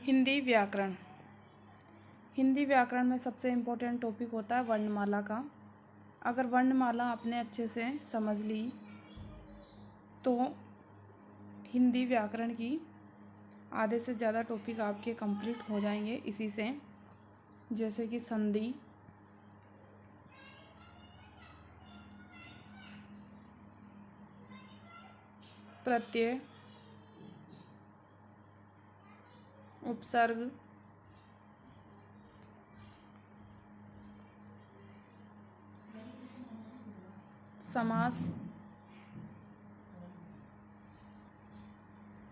हिंदी व्याकरण। हिंदी व्याकरण में सबसे इम्पोर्टेंट टॉपिक होता है वर्णमाला का। अगर वर्णमाला आपने अच्छे से समझ ली तो हिंदी व्याकरण की आधे से ज़्यादा टॉपिक आपके कंप्लीट हो जाएंगे इसी से। जैसे कि संधि, प्रत्यय, उपसर्ग, समास,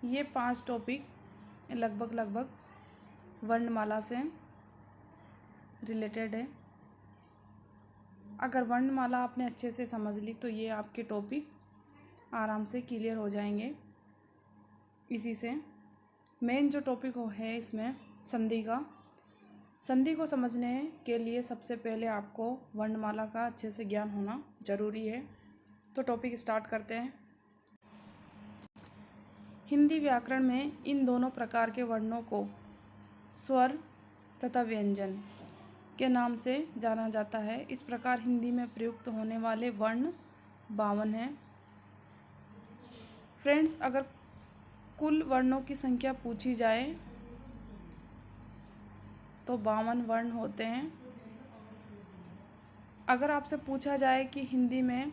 ये 5 टॉपिक लगभग वर्णमाला से रिलेटेड है। अगर वर्णमाला आपने अच्छे से समझ ली तो ये आपके टॉपिक आराम से क्लियर हो जाएंगे इसी से। मेन जो टॉपिक है इसमें संधि का। संधि को समझने के लिए सबसे पहले आपको वर्णमाला का अच्छे से ज्ञान होना ज़रूरी है। तो टॉपिक स्टार्ट करते हैं। हिंदी व्याकरण में इन दोनों प्रकार के वर्णों को स्वर तथा व्यंजन के नाम से जाना जाता है। इस प्रकार हिंदी में प्रयुक्त होने वाले वर्ण 52 हैं। फ्रेंड्स, अगर कुल वर्णों की संख्या पूछी जाए तो 52 वर्ण होते हैं। अगर आपसे पूछा जाए कि हिंदी में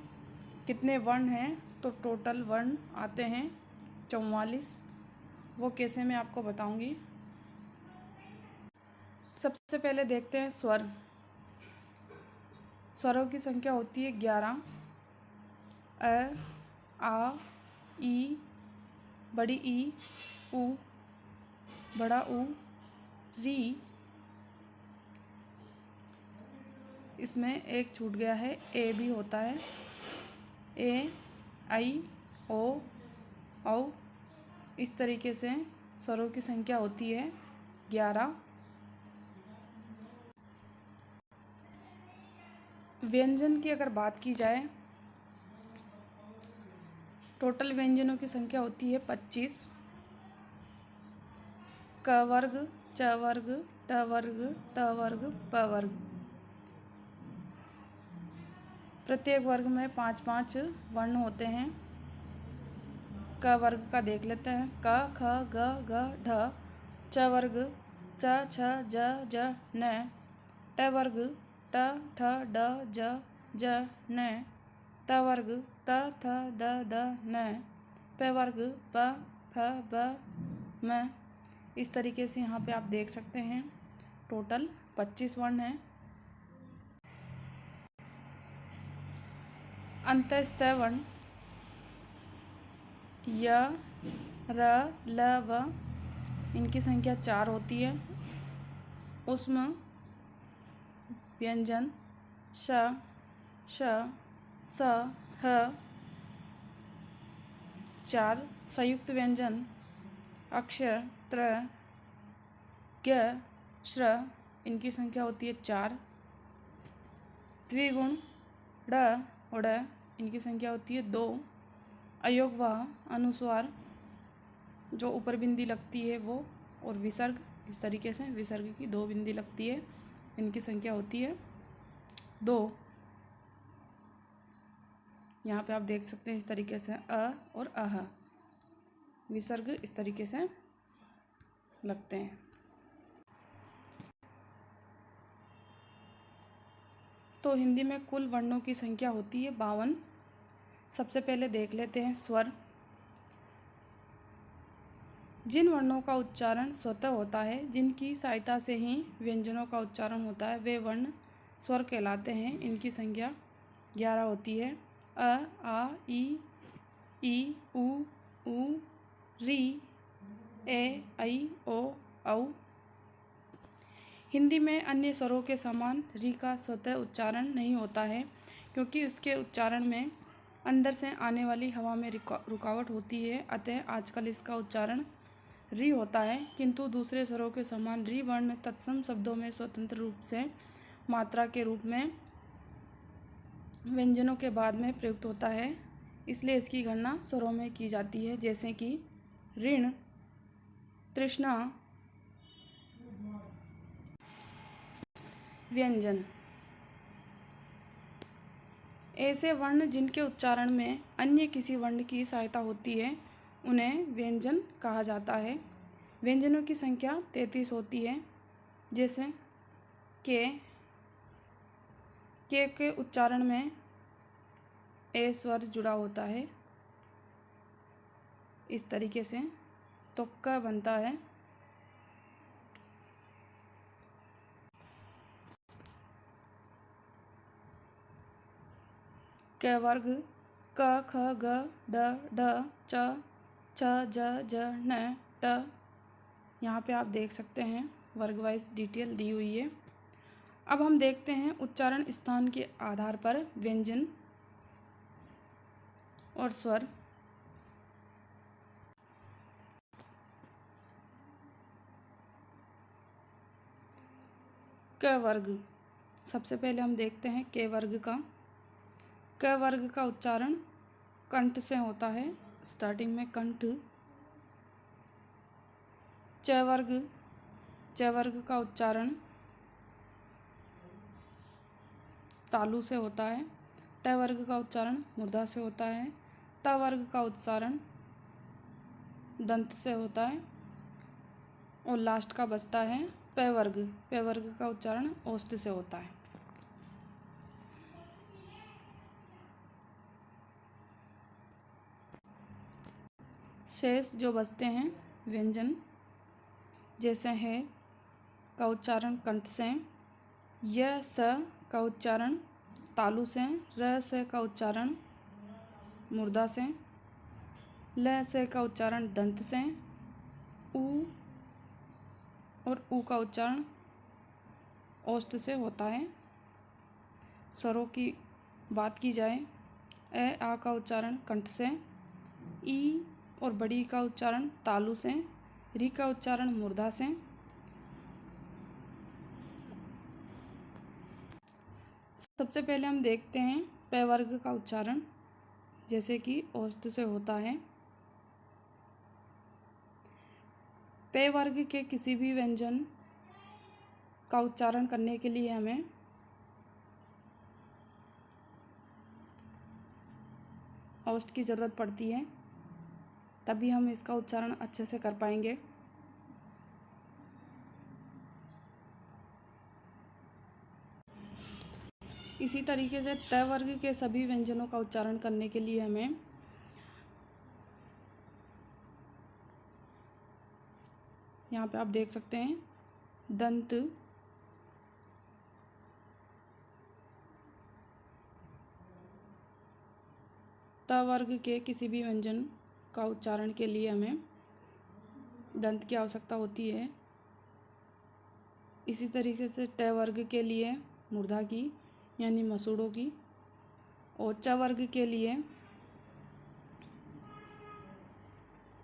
कितने वर्ण हैं तो टोटल वर्ण आते हैं 44। वो कैसे मैं आपको बताऊंगी। सबसे पहले देखते हैं स्वर। स्वरों की संख्या होती है 11। अ, आ, ई, बड़ी ई, उ, बड़ा उ, री। इसमें एक छूट गया है, ए भी होता है। ए, आई, ओ, औ। इस तरीके से स्वरों की संख्या होती है 11। व्यंजन की अगर बात की जाए, टोटल व्यंजनों की संख्या होती है 25। क वर्ग, च वर्ग, ट वर्ग, त वर्ग, प वर्ग। प्रत्येक वर्ग में 5-5 वर्ण होते हैं। क वर्ग का देख लेते हैं। क, ख, ग, घ, ढ। च वर्ग च, छ, ज, न। ट वर्ग ट, ठ, ड, ज, न। त वर्ग त, थ, द, न। प वर्ग प, फ, ब, म। इस तरीके से यहाँ पे आप देख सकते हैं टोटल 25 वर्ण हैं। अंतःस्थ वर्ण य, र, ल, व, इनकी संख्या 4 होती है। ऊष्म व्यंजन श, श, स, ह। 4 संयुक्त व्यंजन अक्ष, त्र, ज्ञ, श्र, इनकी संख्या होती है 4। द्विगुण ड़, ड़, इनकी संख्या होती है 2। अयोगवाह अनुस्वार जो ऊपर बिंदी लगती है वो, और विसर्ग इस तरीके से विसर्ग की 2 बिंदी लगती है, इनकी संख्या होती है 2। यहाँ पे आप देख सकते हैं इस तरीके से अ और अह विसर्ग इस तरीके से लगते हैं। तो हिंदी में कुल वर्णों की संख्या होती है 52। सबसे पहले देख लेते हैं स्वर। जिन वर्णों का उच्चारण स्वतः होता है, जिनकी सहायता से ही व्यंजनों का उच्चारण होता है, वे वर्ण स्वर कहलाते हैं। इनकी संख्या 11 होती है। अ, आ, ई, उ, री, ए, ऐ, ओ, औ। हिंदी में अन्य स्वरों के समान री का स्वतः उच्चारण नहीं होता है, क्योंकि उसके उच्चारण में अंदर से आने वाली हवा में रुकावट होती है। अतः आजकल इसका उच्चारण री होता है, किंतु दूसरे स्वरों के समान री वर्ण तत्सम शब्दों में स्वतंत्र रूप से मात्रा के रूप में व्यंजनों के बाद में प्रयुक्त होता है, इसलिए इसकी गणना स्वरों में की जाती है। जैसे कि ऋण, तृष्णा, व्यंजन। ऐसे वर्ण जिनके उच्चारण में अन्य किसी वर्ण की सहायता होती है उन्हें व्यंजन कहा जाता है। व्यंजनों की संख्या 33 होती है। जैसे के उच्चारण में ए स्वर जुड़ा होता है इस तरीके से, तो क बनता है। क वर्ग क ख ग ढ ढ च छ ज ज न ट। यहाँ पे आप देख सकते हैं वर्ग वाइज डिटेल दी हुई है। अब हम देखते हैं उच्चारण स्थान के आधार पर व्यंजन और स्वर। क वर्ग, सबसे पहले हम देखते हैं के वर्ग का। क वर्ग का उच्चारण कंठ से होता है, स्टार्टिंग में कंठ। च वर्ग का उच्चारण तालु से होता है। ट वर्ग का उच्चारण मूर्धा से होता है। त वर्ग का उच्चारण दंत से होता है। और लास्ट का बचता है प वर्ग का उच्चारण ओष्ठ से होता है। शेष जो बचते हैं व्यंजन, जैसे है का उच्चारण कंठ से, य स का उच्चारण तालु से, र से का उच्चारण मूर्धा से, ल से का उच्चारण दंत से, उ और उ का उच्चारण ओष्ठ से होता है। स्वरों की बात की जाए, ए आ का उच्चारण कंठ से, ई और बड़ी का उच्चारण तालु से, री का उच्चारण मूर्धा से। सबसे पहले हम देखते हैं प वर्ग का उच्चारण, जैसे कि ओष्ठ से होता है। प वर्ग के किसी भी व्यंजन का उच्चारण करने के लिए हमें ओष्ठ की ज़रूरत पड़ती है, तभी हम इसका उच्चारण अच्छे से कर पाएंगे। इसी तरीके से त वर्ग के सभी व्यंजनों का उच्चारण करने के लिए हमें यहाँ पे आप देख सकते हैं दंत, त वर्ग के किसी भी व्यंजन का उच्चारण के लिए हमें दंत की आवश्यकता होती है। इसी तरीके से ट वर्ग के लिए मूर्धा की यानी मसूड़ों की, और च वर्ग के लिए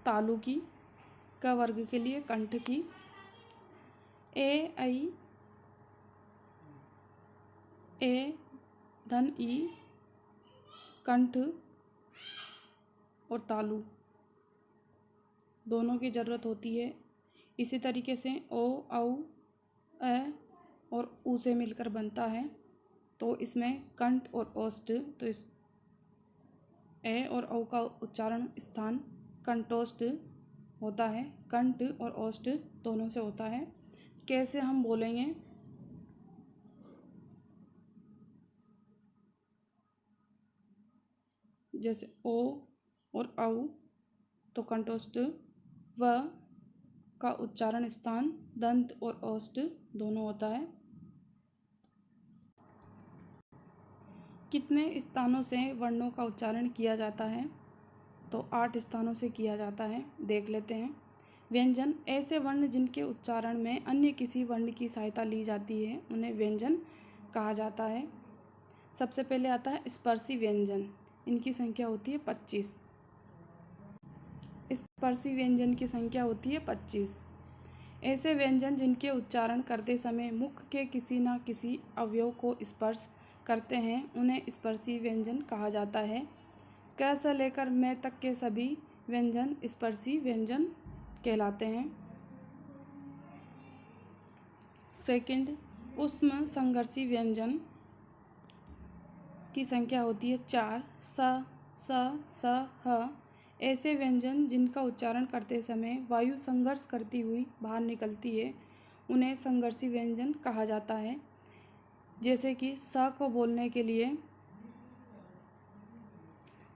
तालु की, क वर्ग के लिए कंठ की। ए ऐ ए धन ई कंठ और तालु दोनों की ज़रूरत होती है। इसी तरीके से ओ औ अ और उ से मिलकर बनता है, तो इसमें कंठ और ओष्ठ, तो इस ए और औ का उच्चारण स्थान कंठोष्ठ होता है। कंठ और ओष्ठ दोनों से होता है। कैसे हम बोलेंगे, जैसे ओ और औ तो कंठोष्ठ, व का उच्चारण स्थान दंत और ओष्ठ दोनों होता है। कितने स्थानों से वर्णों का उच्चारण किया जाता है, तो 8 स्थानों से किया जाता है। देख लेते हैं। व्यंजन, ऐसे वर्ण जिनके उच्चारण में अन्य किसी वर्ण की सहायता ली जाती है उन्हें व्यंजन कहा जाता है। सबसे पहले आता है स्पर्शी व्यंजन, इनकी संख्या होती है 25। स्पर्शी व्यंजन की संख्या होती है 25। ऐसे व्यंजन जिनके उच्चारण करते समय मुख के किसी न किसी अवयव को स्पर्श करते हैं उन्हें स्पर्शी व्यंजन कहा जाता है। क से लेकर मैं तक के सभी व्यंजन स्पर्शी व्यंजन कहलाते हैं। सेकंड, ऊष्म संघर्षी व्यंजन की संख्या होती है 4। स, ह। ऐसे व्यंजन जिनका उच्चारण करते समय वायु संघर्ष करती हुई बाहर निकलती है उन्हें संघर्षी व्यंजन कहा जाता है। जैसे कि स को बोलने के लिए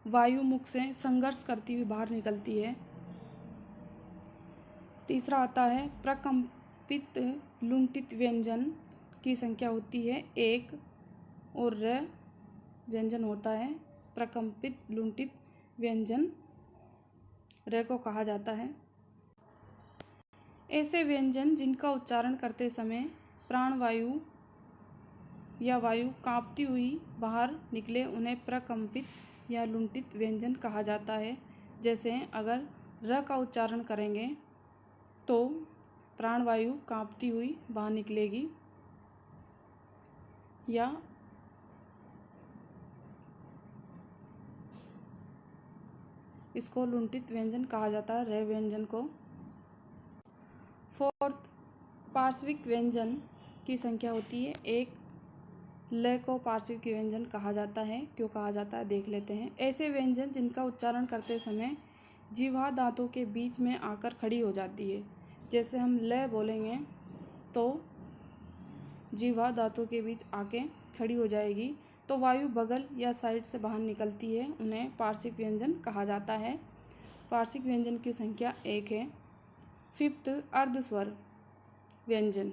वायु मुख से संघर्ष करती हुई बाहर निकलती है। तीसरा आता है प्रकंपित लुंठित व्यंजन की संख्या होती है 1 और र व्यंजन होता है। प्रकंपित लुंठित व्यंजन र को कहा जाता है। ऐसे व्यंजन जिनका उच्चारण करते समय प्राणवायु या वायु कांपती हुई बाहर निकले उन्हें प्रकंपित या लुंठित व्यंजन कहा जाता है। जैसे अगर र का उच्चारण करेंगे तो प्राणवायु कांपती हुई बाहर निकलेगी, या इसको लुंठित व्यंजन कहा जाता है, र व्यंजन को। फोर्थ, पार्श्विक व्यंजन की संख्या होती है 1। ल को पार्श्विक व्यंजन कहा जाता है। क्यों कहा जाता है देख लेते हैं। ऐसे व्यंजन जिनका उच्चारण करते समय जिह्वा दांतों के बीच में आकर खड़ी हो जाती है। जैसे हम ल बोलेंगे तो जिह्वा दांतों के बीच आके खड़ी हो जाएगी, तो वायु बगल या साइड से बाहर निकलती है, उन्हें पार्श्विक व्यंजन कहा जाता है। पार्श्विक व्यंजन की संख्या 1 है। फिफ्थ, अर्धस्वर व्यंजन।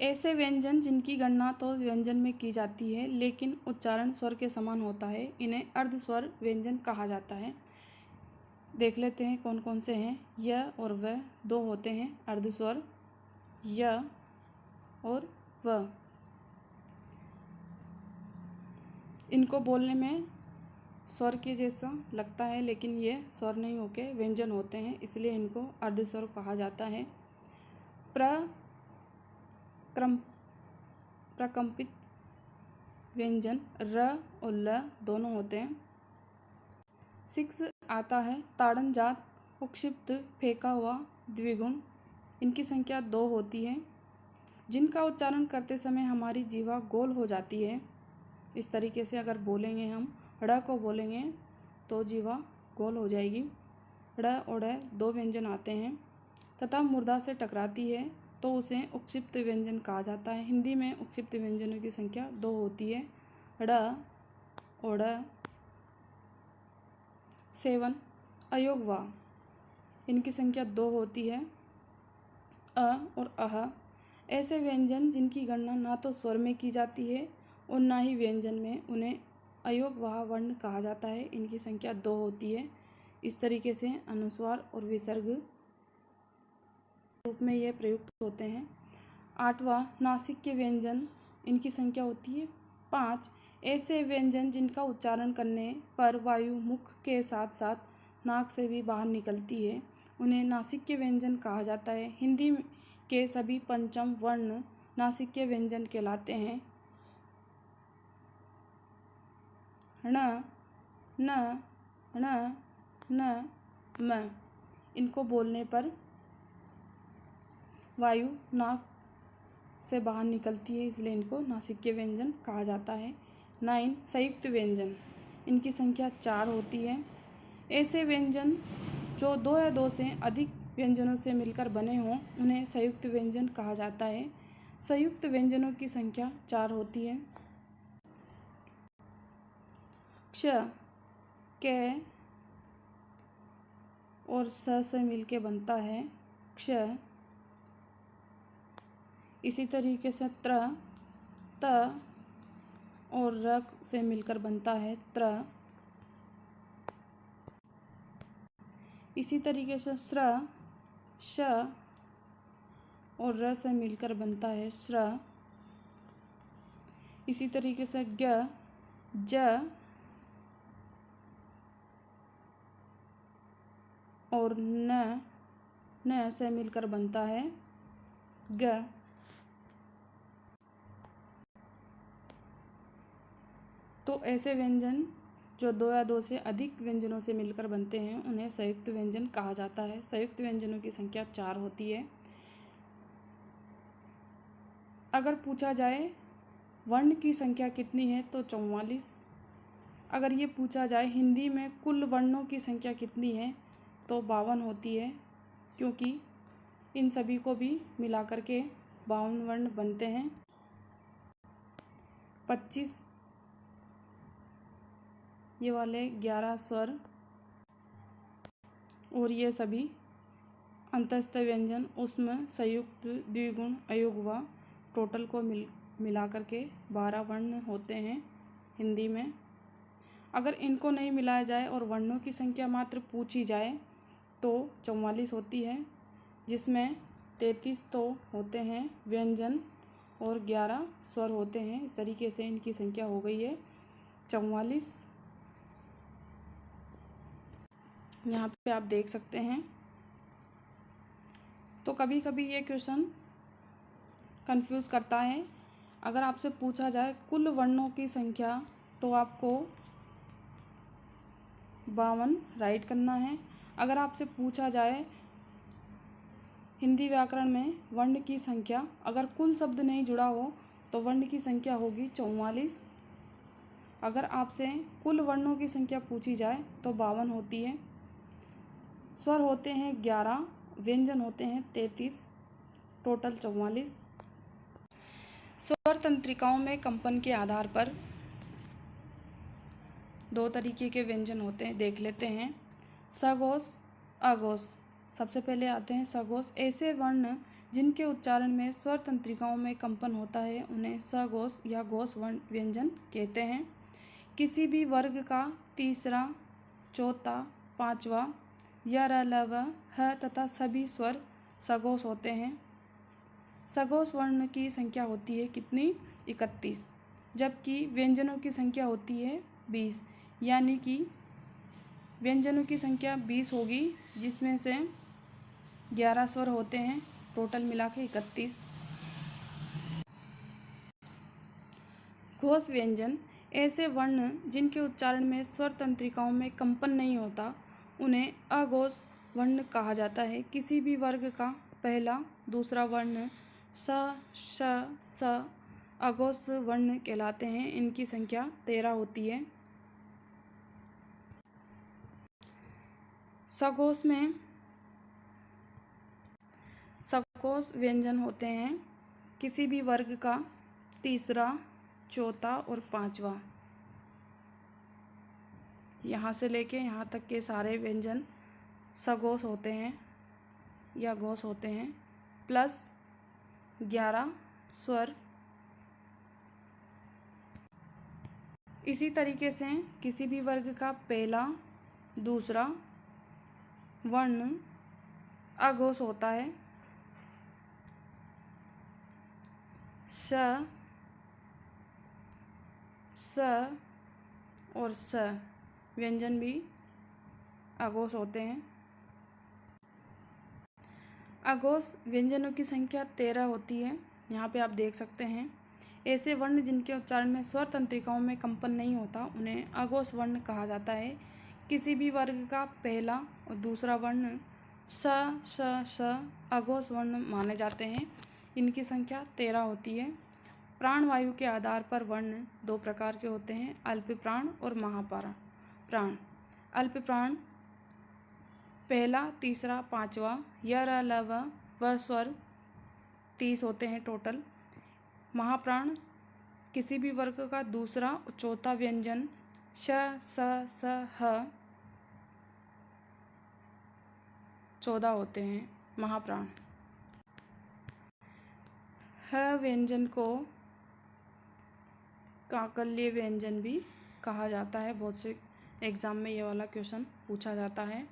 ऐसे व्यंजन जिनकी गणना तो व्यंजन में की जाती है लेकिन उच्चारण स्वर के समान होता है, इन्हें अर्धस्वर व्यंजन कहा जाता है। देख लेते हैं कौन कौन से हैं। य और व 2 होते हैं अर्धस्वर, य और व। इनको बोलने में स्वर के जैसा लगता है लेकिन ये स्वर नहीं होके व्यंजन होते हैं, इसलिए इनको अर्धस्वर कहा जाता है। प्रकंपित व्यंजन र और ल दोनों होते हैं। 6 आता है ताड़नजात उक्षिप्त फेंका हुआ द्विगुण। इनकी संख्या 2 होती है। जिनका उच्चारण करते समय हमारी जीवा गोल हो जाती है। इस तरीके से अगर बोलेंगे हम ड़ को बोलेंगे तो जीवा गोल हो जाएगी। ड़ और ड़ 2 व्यंजन आते हैं तथा मुर्दा से टकराती है तो उसे उक्षिप्त व्यंजन कहा जाता है। हिंदी में उक्षिप्त व्यंजनों की संख्या 2 होती है। ड़ और ड़। 7 अयोग वा। इनकी संख्या 2 होती है। अ और अह। ऐसे व्यंजन जिनकी गणना ना तो स्वर में की जाती है और ना ही व्यंजन में, उन्हें अयोगवाह वर्ण कहा जाता है। इनकी संख्या 2 होती है। इस तरीके से अनुस्वार और विसर्ग रूप में ये प्रयुक्त होते हैं। 8वां नासिक्य व्यंजन। इनकी संख्या होती है 5। ऐसे व्यंजन जिनका उच्चारण करने पर वायु मुख के साथ साथ नाक से भी बाहर निकलती है, उन्हें नासिक्य व्यंजन कहा जाता है। हिंदी के सभी पंचम वर्ण नासिक्य व्यंजन कहलाते हैं। ण, न, ण, न, म। इनको बोलने पर वायु नाक से बाहर निकलती है, इसलिए इनको नासिक्य व्यंजन कहा जाता है। 9 संयुक्त व्यंजन। इनकी संख्या 4 होती है। ऐसे व्यंजन जो 2 या 2 से अधिक व्यंजनों से मिलकर बने हों उन्हें संयुक्त व्यंजन कहा जाता है। संयुक्त व्यंजनों की संख्या 4 होती है। क्ष, क और स से मिलके बनता है क्ष। इसी तरीके से त्र, त और र से मिलकर बनता है त्र। इसी तरीके से स्र, श और र से मिलकर बनता है श्र। इसी तरीके से ग, ज और न से मिलकर बनता है ग। तो ऐसे व्यंजन जो 2 या 2 से अधिक व्यंजनों से मिलकर बनते हैं उन्हें संयुक्त व्यंजन कहा जाता है। संयुक्त व्यंजनों की संख्या 4 होती है। अगर पूछा जाए वर्ण की संख्या कितनी है तो 44। अगर ये पूछा जाए हिंदी में कुल वर्णों की संख्या कितनी है तो 52 होती है, क्योंकि इन सभी को भी मिला करके 52 वर्ण बनते हैं। 25 ये वाले 11 स्वर और ये सभी अंतस्थ व्यंजन उसमें संयुक्त द्विगुण अयुग्म टोटल को मिला करके 12 वर्ण होते हैं हिंदी में। अगर इनको नहीं मिलाया जाए और वर्णों की संख्या मात्र पूछी जाए तो 44 होती है, जिसमें 33 तो होते हैं व्यंजन और 11 स्वर होते हैं। इस तरीके से इनकी संख्या हो गई है 44। यहाँ पे आप देख सकते हैं। तो कभी कभी ये क्वेश्चन कंफ्यूज करता है। अगर आपसे पूछा जाए कुल वर्णों की संख्या तो आपको 52 राइट करना है। अगर आपसे पूछा जाए हिंदी व्याकरण में वर्ण की संख्या, अगर कुल शब्द नहीं जुड़ा हो तो वर्ण की संख्या होगी 44। अगर आपसे कुल वर्णों की संख्या पूछी जाए तो 52 होती है। स्वर होते हैं 11, व्यंजन होते हैं 33, टोटल 44। स्वर तंत्रिकाओं में कंपन के आधार पर 2 तरीके के व्यंजन होते हैं, देख लेते हैं। सघोष, अघोष। सबसे पहले आते हैं सघोष। ऐसे वर्ण जिनके उच्चारण में स्वर तंत्रिकाओं में कंपन होता है उन्हें सघोष या घोष व्यंजन कहते हैं। किसी भी वर्ग का तीसरा, चौथा, पांचवा य, र, ल, व, ह तथा सभी स्वर सघोष होते हैं। सघोष वर्ण की संख्या होती है कितनी? 31, जबकि व्यंजनों की संख्या होती है 20। यानी कि व्यंजनों की संख्या 20 होगी, जिसमें से 11 स्वर होते हैं, टोटल मिला के 31। घोष व्यंजन। ऐसे वर्ण जिनके उच्चारण में स्वर तंत्रिकाओं में कंपन नहीं होता उन्हें अघोष वर्ण कहा जाता है। किसी भी वर्ग का पहला, दूसरा वर्ण स, श, स अघोष वर्ण कहलाते हैं। इनकी संख्या 13 होती है। सघोष में सघोष व्यंजन होते हैं किसी भी वर्ग का तीसरा, चौथा और पांचवा। यहाँ से लेके यहाँ तक के सारे व्यंजन सघोष होते हैं या घोष होते हैं, प्लस 11 स्वर। इसी तरीके से किसी भी वर्ग का पहला, दूसरा वर्ण अघोष होता है। श, स और स व्यंजन भी अघोष होते हैं। अघोष व्यंजनों की संख्या 13 होती है। यहाँ पे आप देख सकते हैं। ऐसे वर्ण जिनके उच्चारण में स्वर तंत्रिकाओं में कंपन नहीं होता उन्हें अघोष वर्ण कहा जाता है। किसी भी वर्ग का पहला और दूसरा वर्ण स, श, श अघोष वर्ण माने जाते हैं। इनकी संख्या 13 होती है। प्राणवायु के आधार पर वर्ण 2 प्रकार के होते हैं, अल्प प्राण और महाप्राण। अल्प प्राण पहला, तीसरा, पांचवा य, र, ल, व स्वर 30 होते हैं टोटल। महाप्राण किसी भी वर्ग का दूसरा और चौथा व्यंजन श, स, ह 14 होते हैं महाप्राण। ह व्यंजन को काकल्य व्यंजन भी कहा जाता है। बहुत से एग्जाम में ये वाला क्वेश्चन पूछा जाता है।